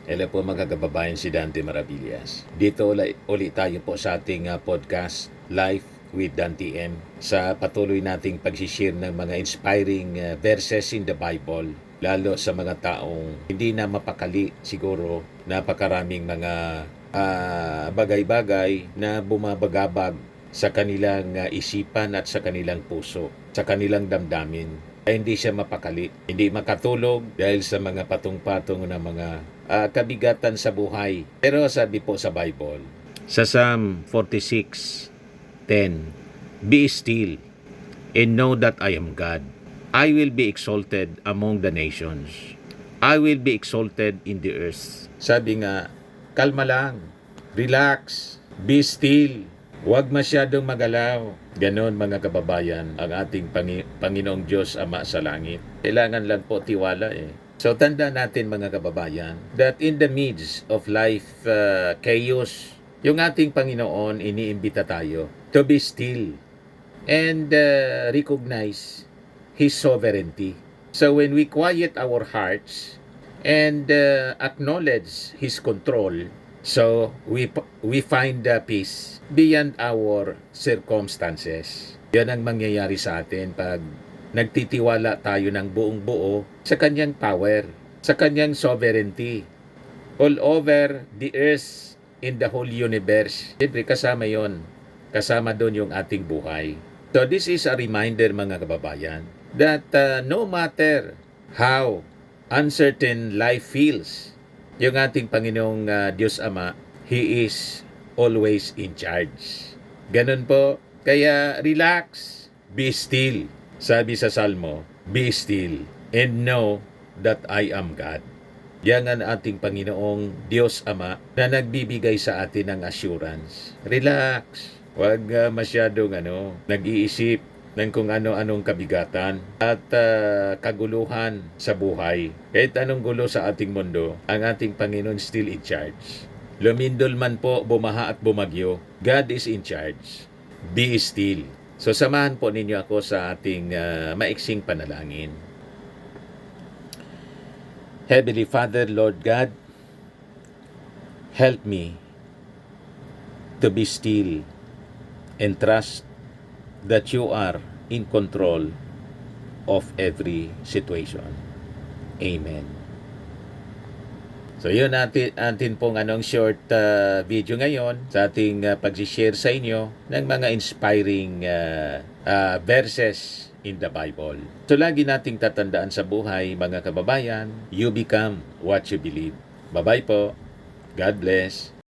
Hello po mga kababayan, si Dante Maravillas. Dito ulit tayo po sa ating podcast, Life with Dante M. Sa patuloy nating pagsishare ng mga inspiring verses in the Bible. Lalo sa mga taong hindi na mapakali siguro, napakaraming mga bagay-bagay na bumabagabag sa kanilang isipan at sa kanilang puso, sa kanilang damdamin. Ay hindi siya mapakali, hindi makatulog dahil sa mga patong-patong na mga kabigatan sa buhay. Pero sabi po sa Bible, sa Psalm 46:10, Be still and know that I am God. I will be exalted among the nations. I will be exalted in the earth. Sabi nga, kalma lang, relax, be still, huwag masyadong magalaw. Ganon mga kababayan, ang ating Panginoong Diyos Ama sa langit. Kailangan lang po tiwala So tanda natin mga kababayan that in the midst of life chaos, yung ating Panginoon iniimbita tayo to be still and recognize His sovereignty. So when we quiet our hearts and acknowledge His control, so we find peace beyond our circumstances. Yan ang mangyayari sa atin pag nagtitiwala tayo ng buong buo sa kanyang power, sa kanyang sovereignty all over the earth, in the whole universe. Siyempre kasama yon, kasama doon yung ating buhay. So this is a reminder mga kababayan that no matter how uncertain life feels, yung ating Panginoong Diyos Ama, He is always in charge. Ganun po. Kaya relax, be still. Sabi sa Salmo, be still and know that I am God. Yan ang ating Panginoong Diyos Ama na nagbibigay sa atin ng assurance. Relax. Huwag masyadong nag-iisip ng kung ano-anong kabigatan at kaguluhan sa buhay. Kahit anong gulo sa ating mundo, ang ating Panginoon still in charge. Lumindol man po, bumaha at bumagyo, God is in charge. Be still. So samahan po ninyo ako sa ating maiksing panalangin. Heavenly Father, Lord God, help me to be still and trust that you are in control of every situation. Amen. So yun atin pong short video ngayon sa ating pag-share sa inyo ng mga inspiring verses in the Bible. So lagi nating tatandaan sa buhay mga kababayan, you become what you believe. Bye-bye po. God bless.